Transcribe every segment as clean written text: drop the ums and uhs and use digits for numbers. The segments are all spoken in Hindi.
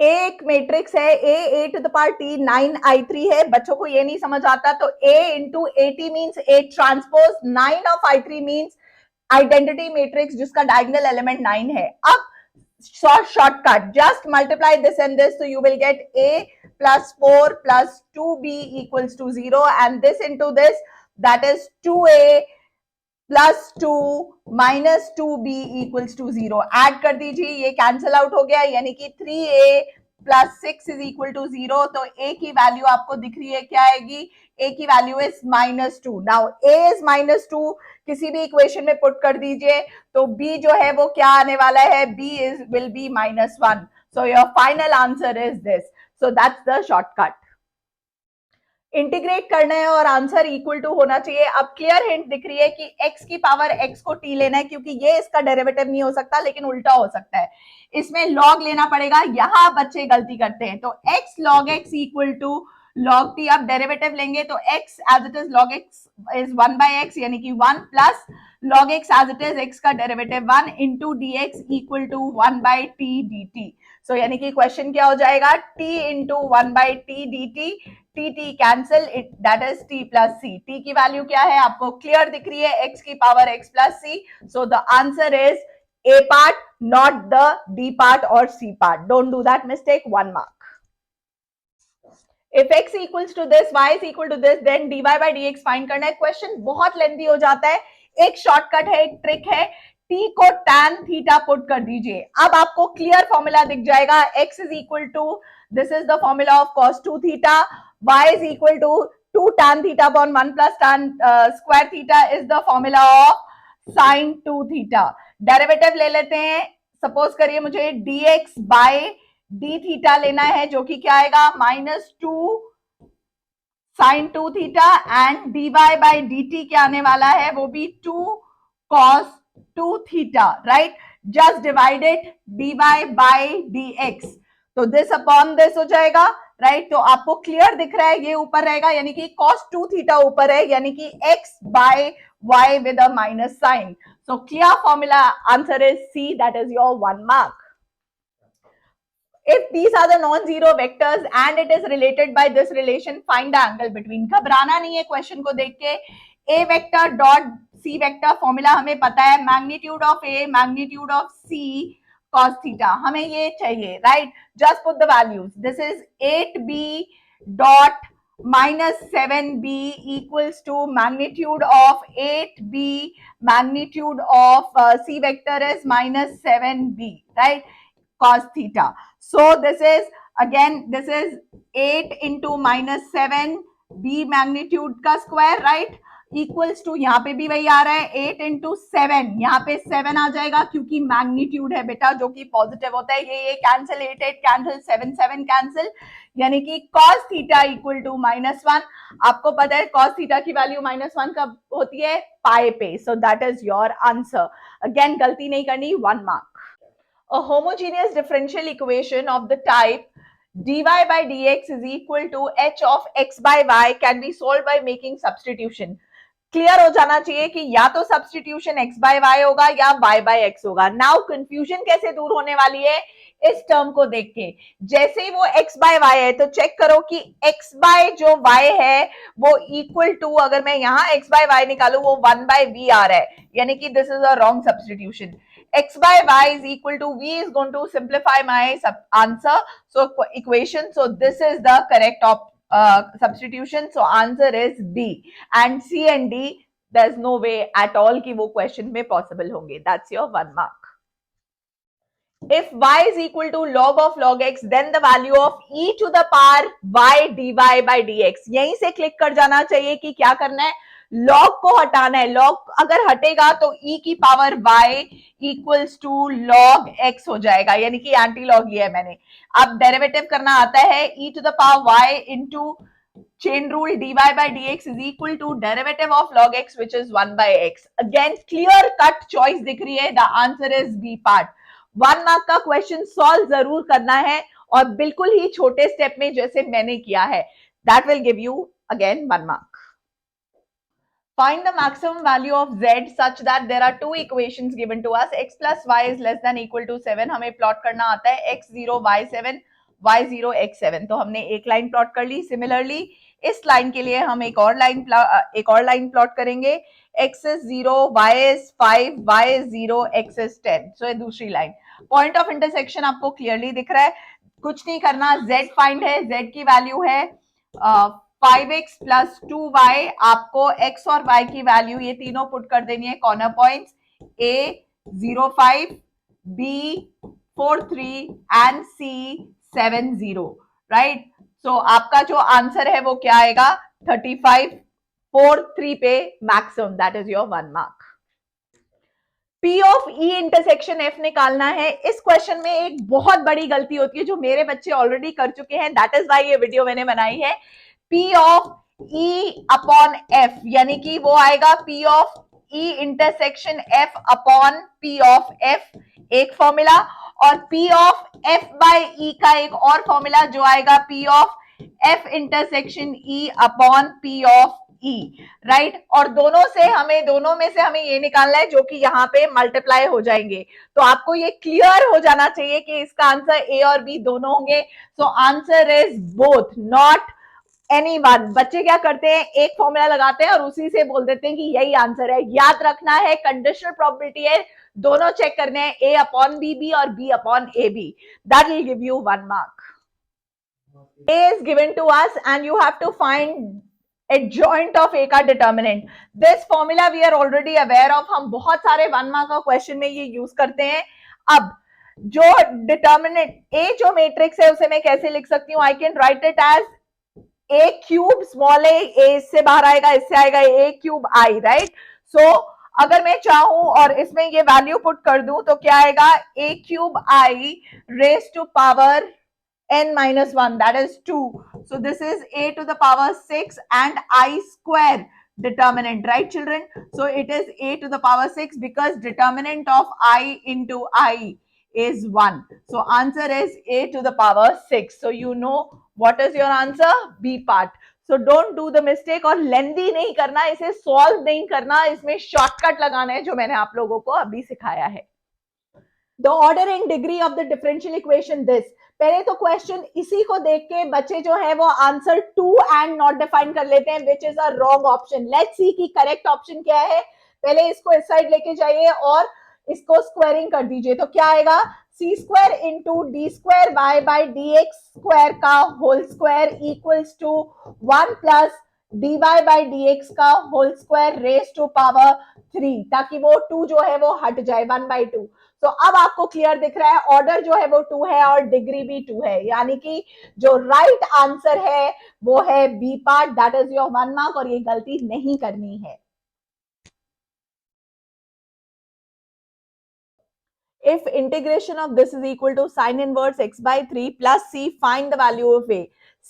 ए एक मैट्रिक्स है, A to the power T 9i3 है, बच्चों को ये नहीं समझ आता तो a into A T means A transpose 9 of i3 means identity matrix जिसका डायगोनल एलिमेंट 9 है. अब shortcut, just multiply this and this, so you will get a plus 4 plus 2b equals to 0 and this into this, that is 2a plus 2 minus 2b equals to 0. Add कर दीजिए, ये कैंसिल आउट हो गया, यानी कि 3a plus 6 is equal to 0. तो a की वैल्यू आपको दिख रही है, क्या आएगी? a की value is -2. Now a is -2, किसी भी इक्वेशन में पुट कर दीजिए तो b जो है वो क्या आने वाला है? b is will be -1. So your final answer is this. So that's the shortcut. Integrate करना है और आंसर इक्वल टू होना चाहिए. अब क्लियर हिंट दिख रही है कि x की पावर x को t लेना है, क्योंकि ये इसका डेरिवेटिव नहीं हो सकता, लेकिन उल्टा हो सकता है. इसमें log लेना पड़ेगा. यहां बच्चे गलती करते हैं, तो x log x equal to log t. अब डेरिवेटिव लेंगे तो x as it is log x is 1/x, यानी कि 1 plus log x as it is x का derivative 1 into dx equal to 1/t dt. So यानी कि क्वेश्चन क्या हो जाएगा? t into 1/t dt. tt cancel, that is t plus c. t की वैल्यू क्या है आपको क्लियर दिख रही है? x की power x plus c. So the answer is a part, not the d part और c part. Don't do that mistake. 1 mark. If x equals to this, y is equal to this, then dy by dx find करना है. क्वेश्चन बहुत लेंथी हो जाता है. एक शॉर्टकट है, एक ट्रिक है. t को tan थीटा पुट कर दीजिए. अब आपको क्लियर फॉर्मूला दिख जाएगा. x is equal to, this is the formula of cos 2 theta. y is equal to 2 tan theta upon 1 plus tan square theta is the formula of sin 2 theta. Derivative ले लेते हैं. सपोज करिए मुझे dx by डी थीटा लेना है, जो कि क्या आएगा? -2 sine 2 theta and dy by dt क्या आने वाला है? वो भी 2 cos 2 theta, right? Just divided dy by dx. तो दिस अपॉन दिस हो जाएगा, राइट? तो आपको क्लियर दिख रहा है, ये ऊपर रहेगा, यानी कि cos 2 थीटा ऊपर है, यानी कि x by y with a minus sine. So clear formula answer is C, that is your 1 mark. If these are the non-zero vectors and it is related by this relation, find the angle between. घबराना नहीं है क्वेश्चन को देख के. A vector dot C vector formula हमें पता है, magnitude of A magnitude of C cos theta. हमें ये चाहिए, right? Just put the values. This is 8B dot minus 7B equals to magnitude of 8B magnitude of C vector is minus 7B, right? Cos theta. So this is again, this is 8 into minus 7 b magnitude का square, right? Equals to, यहाँ पे भी वही आ रहा है, 8 into 7. यहाँ पे 7 आ जाएगा क्योंकि मैग्नीट्यूड है बेटा, जो कि पॉजिटिव होता है. ये कैंसिल, 8 कैंसिल, 7 कैंसिल, यानी कि cos थीटा इक्वल टू -1. आपको पता है cos थीटा की वैल्यू -1 कब होती है? पाई पे. So that is your answer. Again गलती नहीं करनी. 1 mark. A homogeneous differential equation of the type dy by dx is equal to h of x by y can be solved by making substitution. Clear हो जाना चाहिए कि या तो सब्सटीट्यूशन x by y होगा या y by x होगा. नाउ कंफ्यूजन कैसे दूर होने वाली है? इस टर्म को देख के. जैसे ही वो x by y है तो चेक करो कि x by जो y है वो इक्वल टू, अगर मैं यहाँ x by y निकालू वो 1 by v आ रहा है, यानी कि this is a wrong substitution. x by y is equal to v is going to simplify my answer, so equation. So this is the correct substitution. So answer is B, and C and D there's no way at all कि वो question में possible होंगे. That's your 1 mark. If y is equal to log of log x, then the value of e to the power y dy by dx. यहीं से क्लिक कर जाना चाहिए कि क्या करना है, लॉग को हटाना है. लॉग अगर हटेगा तो e की power y equals to log x हो जाएगा, यानी कि एंटी लॉग लिया है मैंने. अब डेरिवेटिव करना आता है, e to the power y into chain rule dy by dx is equal to derivative of log x, which is 1 by x. Again clear cut choice दिख रही है. The answer is B part. 1 mark का क्वेश्चन सॉल्व जरूर करना है, और बिल्कुल ही छोटे स्टेप में जैसे मैंने किया है. That will give you again 1 mark. Find the maximum value of z such that there are two equations given to us. X plus y is less than equal to 7. हमें प्लॉट करना आता है x0 y7. y0 x7। तो हमने एक लाइन प्लॉट कर ली। सिमिलरली इस लाइन के लिए हम एक और लाइन प्लॉट करेंगे। x is 0, y is 5, y is 0, x is 10। सो ये दूसरी लाइन। पॉइंट ऑफ इंटरसेक्शन आपको क्लियरली दिख रहा है, कुछ नहीं करना, z फाइंड है, z की वैल्यू है 5x प्लस 2y। आपको x और y की वैल्यू ये तीनों पुट कर देनी है corner points, a 0.5, b 4.3 and c 7.0, right. So आपका जो आंसर है वो क्या आएगा, 35.43 पे maximum, that is your 1 mark. P of E intersection F निकालना है। इस क्वेश्चन में एक बहुत बड़ी गलती होती है जो मेरे बच्चे ऑलरेडी कर चुके हैं, दैट इज वाई ये वीडियो मैंने बनाई है। P of E upon F, यानी कि वो आएगा P of E intersection F upon P of F, एक फॉर्मूला, और P of F by E का एक और फॉर्मूला जो आएगा P of F intersection E upon P of E, right. और दोनों में से हमें ये निकालना है जो कि यहाँ पे मल्टीप्लाई हो जाएंगे। तो आपको ये क्लियर हो जाना चाहिए कि इसका आंसर A और B दोनों होंगे। So answer is both, not any one. बच्चे क्या करते हैं, एक फॉर्मूला लगाते हैं और उसी से बोल देते हैं कि यही आंसर है। याद रखना है कंडीशनल प्रोबेबिलिटी है, दोनों चेक करने हैं, A अपॉन B और B upon AB, that will give you 1 mark. A is given to us and you have to find adjoint of A का determinant. This formula we are already aware of, हम बहुत सारे 1 मार्क का क्वेश्चन में ये यूज करते हैं। अब जो डिटर्मिनेंट A जो मैट्रिक्स है उसे मैं कैसे लिख सकती हूँ, I can write it as A cube small a, इससे बाहर आएगा, इससे आएगा A cube I, right. So अगर मैं चाहूं और इसमें ये वैल्यू पुट कर दूं तो क्या आएगा, A cube I raise to power n minus 1, that is 2. So this is a to the power 6 and I square determinant, right children? So it is a to the power 6 because determinant of I into I is 1. So answer is a to the power 6. So you know what is your answer, B part. So don't do the mistake और लेंदी नहीं करना, इसे सॉल्व नहीं करना, इसमें शॉर्टकट लगाना है जो मैंने आप लोगों को अभी सिखाया है। The order and degree of the differential equation this, पहले तो क्वेश्चन इसी को देख के बच्चे जो है वो आंसर 2 एंड नॉट डिफाइन कर लेते हैं, which is a wrong option. Let's see कि करेक्ट ऑप्शन क्या है। पहले इसको इस साइड लेके जाइए और इसको स्क्वायरिंग कर दीजिए, तो क्या आएगा, c square into d square y by d x square का whole square equals to 1 plus dy by dx का whole square raise to power 3, ताकि वो 2 जो है वो हट जाए 1/2। तो अब आपको क्लियर दिख रहा है, ऑर्डर जो है वो 2 है और डिग्री भी 2 है, यानी कि जो राइट आंसर है वो है b part, that is your 1 mark, और ये गलती नहीं करनी है। If integration of this is equal to sin inverse x by 3 plus c, find the value of a।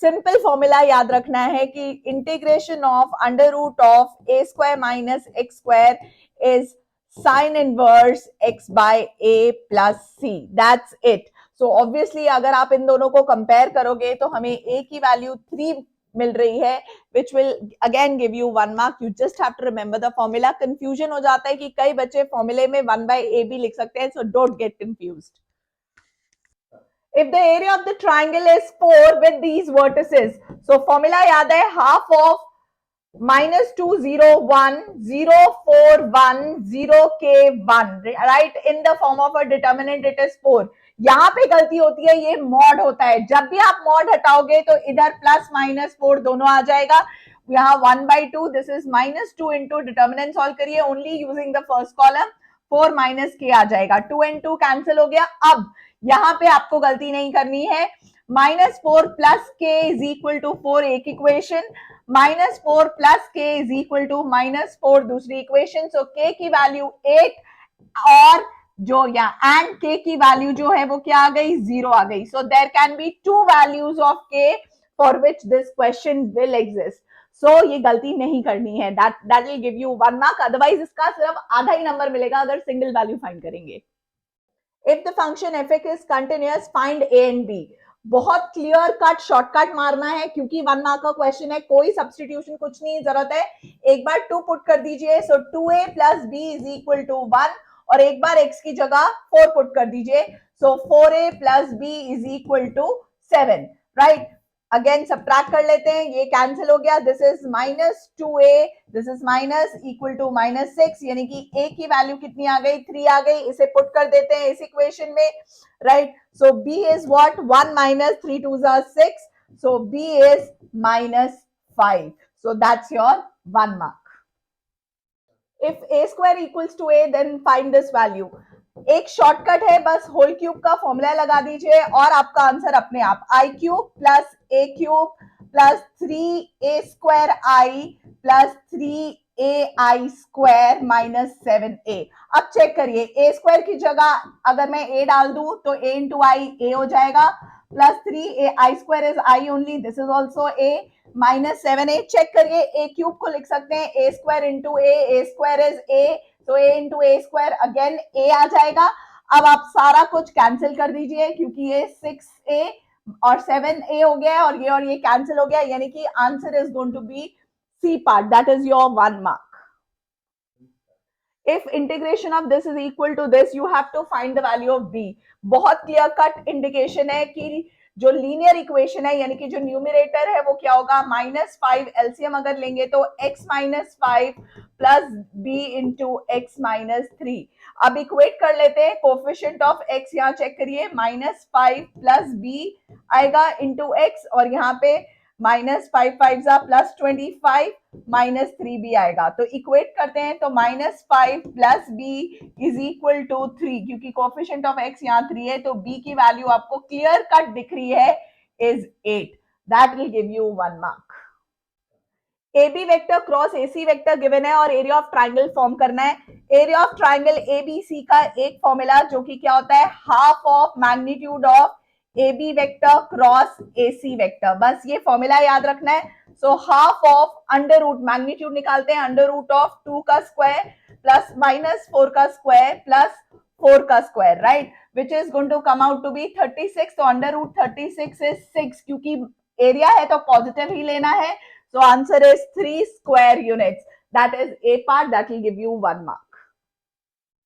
Simple formula याद रखना है कि integration of under root of a square minus x square is sin inverse x by a plus c, that's it। so obviously अगर आप इन दोनों को कंपेयर करोगे तो हमें a की वैल्यू 3 मिल रही है, which will again give you 1 mark। you just have to remember the formula। confusion हो जाता है कि कई बच्चे फॉर्मूले में 1 by a भी लिख सकते हैं, so don't get confused। if the area of the triangle is 4 with these vertices, so formula याद है, half of minus 2 0 1 0 4 1 0 k 1, right, in the form of a determinant it is 4। यहाँ पे गलती होती है, ये मॉड होता है, जब भी आप मॉड हटाओगे तो इधर प्लस माइनस 4 दोनों आ जाएगा। यहाँ 1/2, this is -2 into determinant solve करिए only using the first column, 4 minus k आ जाएगा, 2 and 2 कैंसिल हो गया। अब यहाँ पे आपको गलती नहीं करनी है, -4 प्लस के इज इक्वल टू 4 एक इक्वेशन, -4 प्लस के इज इक्वल टू -4 दूसरी इक्वेशन। सो के की वैल्यू 8 और जो यहाँ एंड के की वैल्यू जो है वो क्या आ गई, 0 आ गई। So there can be 2 values of k for which this question will exist. सो ये गलती नहीं करनी है, that will give you 1 mark, otherwise इसका सिर्फ आधा ही नंबर मिलेगा अगर सिंगल वैल्यू फाइंड करेंगे। If the function f(x) is continuous, find a and b। बहुत क्लियर कट शॉर्टकट मारना है क्योंकि 1 मार्क का क्वेश्चन है, कोई सब्सटीट्यूशन कुछ नहीं जरूरत है। एक बार 2 पुट कर दीजिए, so 2a plus b is equal to 1, और एक बार x की जगह 4 पुट कर दीजिए, so 4a plus b is equal to 7, right. Again subtract कर लेते हैं, ये कैंसिल हो गया, this is -2a, this is minus equal to -6, यानी कि a की वैल्यू कितनी आ गई, 3 आ गई। इसे पुट कर देते हैं इस इक्वेशन में, right. So b is what, 1 - 3 2 are 6, so b is -5, so that's your 1 mark. If a square equals to a, then find this value. एक शॉर्टकट है, बस होल क्यूब का फॉर्मूला लगा दीजिए और आपका आंसर अपने आप, i cube plus a cube plus 3a² i plus 3ai square minus 7a। अब चेक करिए, a स्क्वायर की जगह अगर मैं a डाल दूं तो a इंटू आई a हो जाएगा, plus 3ai square is I only, this is also a, minus 7a। Check करिए, a क्यूब को लिख सकते हैं a square into a square is a, तो a into a square again a आ जाएगा। अब आप सारा कुछ कैंसिल कर दीजिए, क्योंकि ये 6a और 7a हो गया और ये कैंसिल हो गया, यानी कि answer is going to be C part, that is your 1 mark. If integration of this is equal to this, you have to find the value of b. बहुत क्लियर कट इंडिकेशन है कि जो लीनियर इक्वेशन है, यानी कि जो न्यूमरेटर है वो क्या होगा, -5, एलसीएम अगर लेंगे तो x -5 plus b into x -3। अब इक्वेट कर लेते हैं, कोफिशिएंट ऑफ x यहाँ चेक करिए, -5 प्लस b आएगा इंटू x, और यहाँ पे -5 5 प्लस 25 -3b आएगा। तो इक्वेट करते हैं, तो -5 plus b is equal to 3, क्योंकि कोफिशिएंट ऑफ x यहाँ 3 है, तो b की वैल्यू आपको क्लियर कट दिख रही है is 8, that will give you 1 mark. AB vector cross AC vector given है और एरिया ऑफ ट्राइंगल फॉर्म करना है। एरिया ऑफ ट्राइंगल ABC का एक फॉर्मूला जो कि क्या होता है, half of magnitude of AB vector cross AC vector, बस ये फॉर्मूला याद रखना है। So half of under root, magnitude निकालते हैं, अंडर रूट ऑफ 2 का स्क्वायर प्लस -4 का स्क्वायर प्लस 4 का square, right, which is going to come out to be 36। तो अंडर रूट 36 इज 6, क्योंकि एरिया है तो पॉजिटिव ही लेना है। So answer is 3 square units. That is A part, that will give you 1 mark.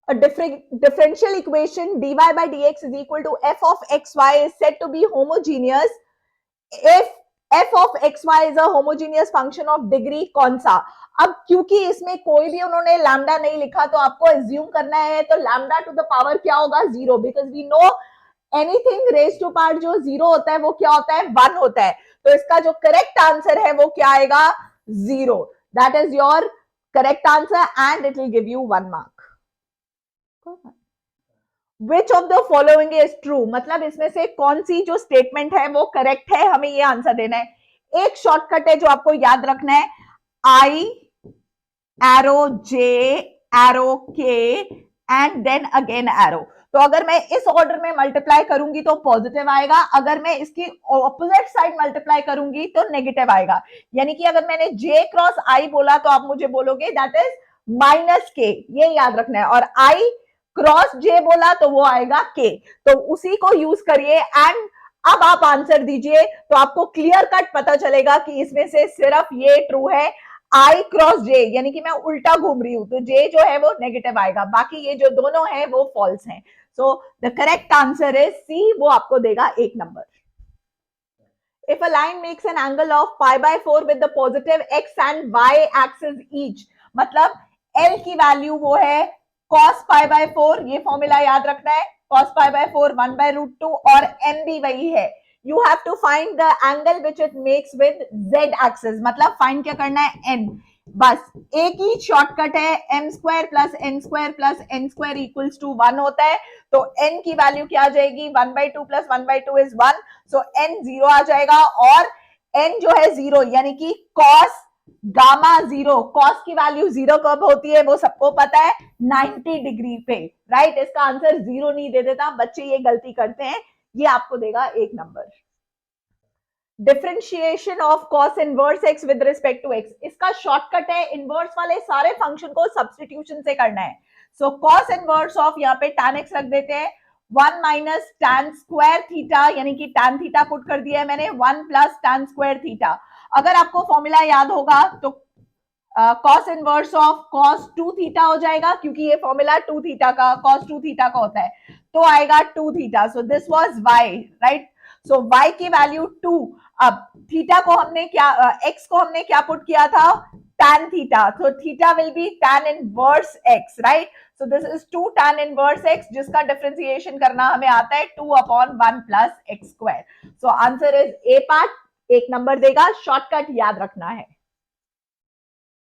A differential equation dy by dx is equal to f of xy is said to be homogeneous if f of xy is a homogeneous function of degree कौन सा। अब क्योंकि इसमें कोई भी उन्होंने लैम्डा नहीं लिखा, तो आपको एज्यूम करना है, तो लैम्डा टू द पावर क्या होगा, 0, because we know anything raise to power जो 0 होता है वो क्या होता है, 1 होता है। तो इसका जो करेक्ट आंसर है वो क्या आएगा, 0, that is your correct answer and it will give you 1 mark. Which of the following is true, मतलब इसमें से कौन सी जो स्टेटमेंट है वो करेक्ट है, हमें ये आंसर देना है। एक शॉर्टकट है जो आपको याद रखना है, I arrow J arrow K and then again arrow. तो अगर मैं इस ऑर्डर में मल्टीप्लाई करूंगी तो पॉजिटिव आएगा, अगर मैं इसकी ऑपोजिट साइड मल्टीप्लाई करूंगी तो नेगेटिव आएगा। यानी कि अगर मैंने J क्रॉस I बोला तो आप मुझे बोलोगे दैट इज -K, ये याद रखना है, और I क्रॉस J बोला तो वो आएगा K, तो उसी को यूज करिए एंड अब आप आंसर दीजिए, तो आपको क्लियर कट पता चलेगा कि इसमें से सिर्फ ये ट्रू है, I क्रॉस J, यानी कि मैं उल्टा घूम रही हूं, तो J जो है वो नेगेटिव आएगा, बाकी ये जो दोनों है वो फॉल्स हैं। So the correct answer is C, वो आपको देगा 1 number. If a line makes an angle of π/4 with the positive x and y axis each, मतलब L की वैल्यू वो है cos π/4, ये फॉर्मूला याद रखना है, cos π/4 1/√2, और n भी वही है। You have to find the angle which it makes with z axis, मतलब फाइंड क्या करना है, n, बस एक ही शॉर्टकट है, m square plus n square plus n square equals to 1 होता है, तो n की वैल्यू क्या आ जाएगी, 1/2 प्लस 1/2 इज 1, सो n 0 आ जाएगा, और n जो है 0, यानी कि cos गामा 0, cos की वैल्यू 0 कब होती है वो सबको पता है, 90 डिग्री पे, राइट। इसका आंसर 0 नहीं दे देता, बच्चे ये गलती करते हैं, ये आपको देगा 1 number. Differentiation of cos inverse x with respect to x, इसका शॉर्टकट है, इनवर्स वाले सारे फंक्शन को सब्स्टिट्यूशन से करना है। सो cos इनवर्स ऑफ, यहाँ पे tan x रख देते हैं, 1 माइनस tan स्क्वायर थीटा, यानी कि tan थीटा पुट कर दिया है मैंने, 1 प्लस tan स्क्वायर थीटा। अगर आपको फॉर्मूला याद होगा तो cos inverse of cos 2 theta हो जाएगा, क्योंकि ये फॉर्मूला 2 थीटा का, cos 2 थीटा का होता है, तो आएगा 2 theta. So this was y, right. So y की वैल्यू 2, अब थीटा को हमने क्या x को हमने क्या पुट किया था, tan theta, so theta will be tan inverse x, right? So this is 2 tan inverse x जिसका डिफरेंशिएशन करना हमें आता है 2/1 plus x square. So answer is a part, एक नंबर देगा, शॉर्टकट याद रखना है।